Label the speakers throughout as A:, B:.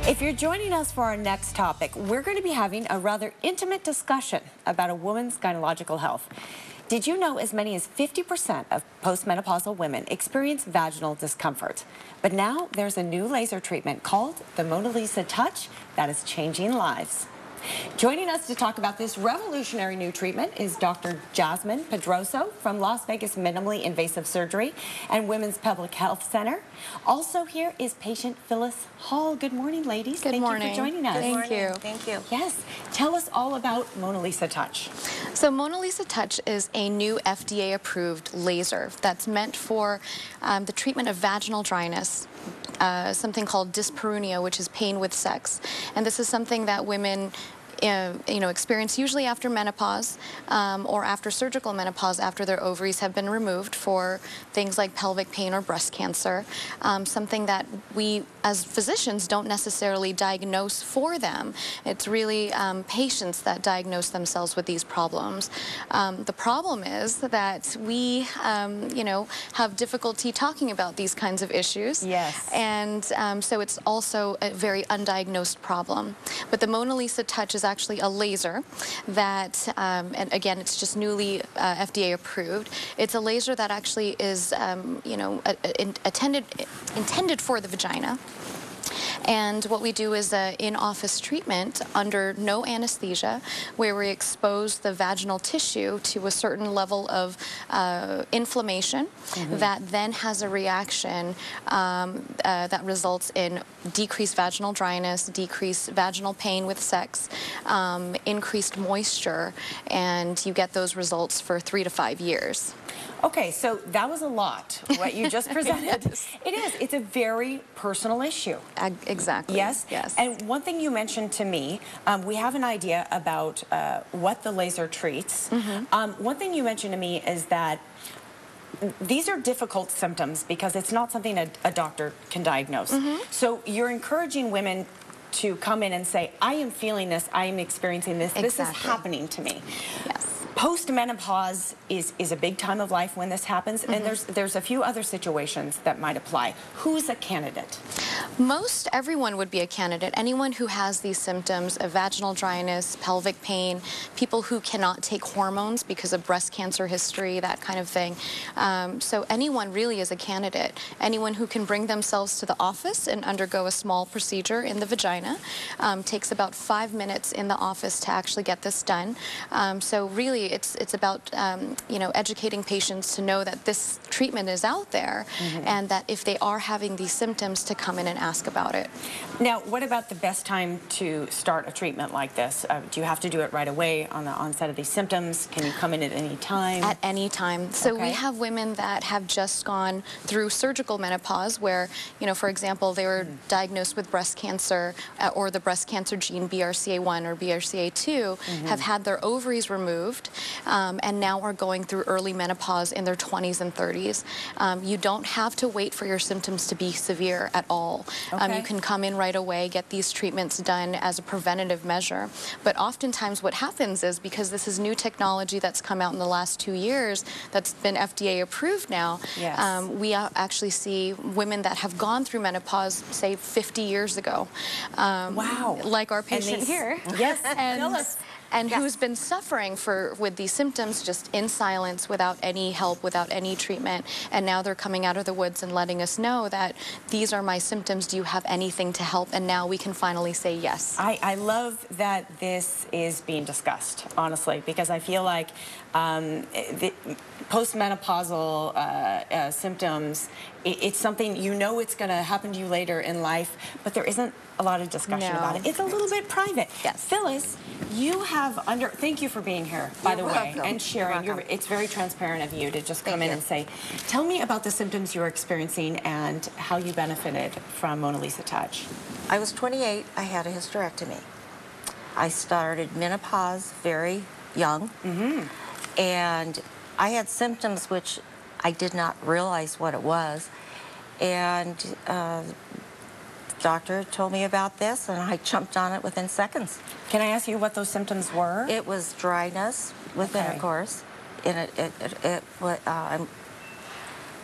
A: If you're joining us for our next topic, we're going to be having a rather intimate discussion about a woman's gynecological health. Did you know as many as 50% of postmenopausal women experience vaginal discomfort? But now there's a new laser treatment called the MonaLisa Touch that is changing lives. Joining us to talk about this revolutionary new treatment is Dr. Jasmine Pederoso from Las Vegas Minimally Invasive Surgery and Women's Public Health Center. Also here is patient Phyllis Hall. Good morning, ladies.
B: Good morning.
A: Thank you for joining us.
B: Thank you.
C: Thank you.
A: Yes. Tell us all about MonaLisa Touch.
B: So MonaLisa Touch is a new FDA-approved laser that's meant for the treatment of vaginal dryness, something called dyspareunia, which is pain with sex. And this is something that women experience usually after menopause or after surgical menopause, after their ovaries have been removed for things like pelvic pain or breast cancer, something that we as physicians don't necessarily diagnose for them. It's really patients that diagnose themselves with these problems. The problem is that we, have difficulty talking about these kinds of issues.
A: Yes.
B: And so it's also a very undiagnosed problem. But the MonaLisa Touch is actually a laser that, and again, it's just newly FDA approved. It's a laser that actually is, intended for the vagina. And what we do is an in-office treatment under no anesthesia, where we expose the vaginal tissue to a certain level of inflammation that then has a reaction that results in decreased vaginal dryness, decreased vaginal pain with sex, increased moisture, and you get those results for 3 to 5 years.
A: Okay, so that was a lot, what you just presented. It is. It's a very personal issue.
B: Exactly.
A: Yes?
B: Yes.
A: And one thing you mentioned to me, we have an idea about what the laser treats. One thing you mentioned to me is that these are difficult symptoms because it's not something a doctor can diagnose. So you're encouraging women to come in and say, I am feeling this, I am experiencing this, this is happening to me.
B: Yes.
A: Post-menopause is a big time of life when this happens, and there's a few other situations that might apply. Who's a candidate?
B: Most everyone would be a candidate. Anyone who has these symptoms of vaginal dryness, pelvic pain, people who cannot take hormones because of breast cancer history, that kind of thing. So anyone really is a candidate. Anyone who can bring themselves to the office and undergo a small procedure in the vagina. Takes about 5 minutes in the office to actually get this done. So really it's about educating patients to know that this treatment is out there and that if they are having these symptoms, to come in and ask about it.
A: Now, what about the best time to start a treatment like this? Do you have to do it right away on the onset of these symptoms? Can you come in at any time?
B: At any time. So we have women that have just gone through surgical menopause where, for example, they were diagnosed with breast cancer or the breast cancer gene BRCA1 or BRCA2, have had their ovaries removed, and now are going through early menopause in their 20s and 30s. You don't have to wait for your symptoms to be severe at all. You can come in right away, get these treatments done as a preventative measure. But oftentimes what happens is, because this is new technology that's come out in the last 2 years that's been FDA approved now, we actually see women that have gone through menopause, say 50 years ago.
A: Wow.
B: Like our patient here.
A: Yes.
B: And who's been suffering with these symptoms just in silence, without any help, without any treatment. And now they're coming out of the woods and letting us know that these are my symptoms. Do you have anything to help? And now we can finally say yes.
A: I love that this is being discussed, honestly, because I feel like the postmenopausal symptoms, it's something it's going to happen to you later in life, but there isn't a lot of discussion about it. It's a little bit private.
B: Yes.
A: Phyllis, you have thank you for being here, by the way, and sharing. It's very transparent of you to just come in and say, tell me about the symptoms you're experiencing and how you benefited from MonaLisa Touch.
C: I was 28. I had a hysterectomy. I started menopause very young, and I had symptoms which I did not realize what it was, and doctor told me about this, and I jumped on it within seconds.
A: Can I ask you what those symptoms were?
C: It was dryness with intercourse. And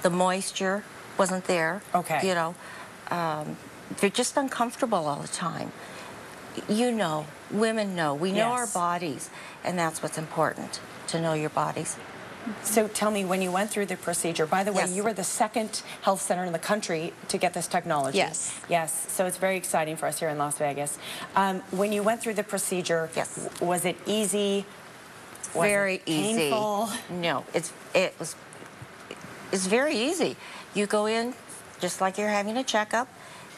C: the moisture wasn't there.
A: Okay.
C: they're just uncomfortable all the time. You know, women know, we know our
A: Yes.
C: bodies, and that's what's important, to know your bodies.
A: So tell me, when you went through the procedure, by the way,
C: Yes.
A: you were the second health center in the country to get this technology.
B: Yes.
A: Yes, so it's very exciting for us here in Las Vegas. When you went through the procedure,
C: Yes.
A: Was it easy? Was
C: Very
A: it
C: easy.
A: painful?
C: No, it's very easy. You go in just like you're having a checkup.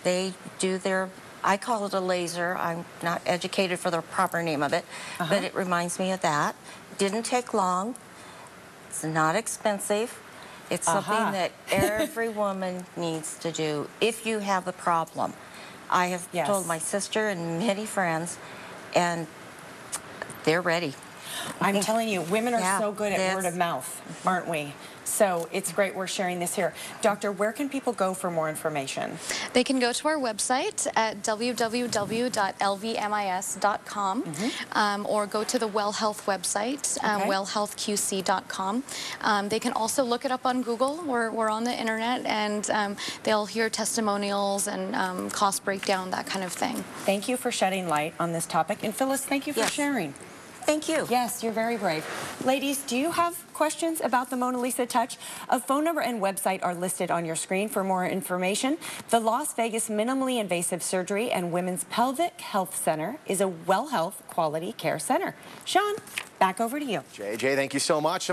C: They do their, I call it a laser. I'm not educated for the proper name of it, but it reminds me of that. Didn't take long. It's not expensive. It's something that every woman needs to do if you have the problem. I have told my sister and many friends, and they're ready.
A: I'm telling you, women are
C: Yeah,
A: so good at word of mouth, aren't we? So it's great we're sharing this here. Doctor, where can people go for more information?
B: They can go to our website at www.lvmis.com or go to the Well Health website, wellhealthqc.com. They can also look it up on Google. We're on the internet, and they'll hear testimonials and cost breakdown, that kind of thing.
A: Thank you for shedding light on this topic. And Phyllis, thank you for sharing.
C: Thank you.
A: Yes, you're very brave. Ladies, do you have questions about the MonaLisa Touch? A phone number and website are listed on your screen for more information. The Las Vegas Minimally Invasive Surgery and Women's Pelvic Health Center is a Well Health Quality Care Center. Sean, back over to you.
D: JJ, thank you so much.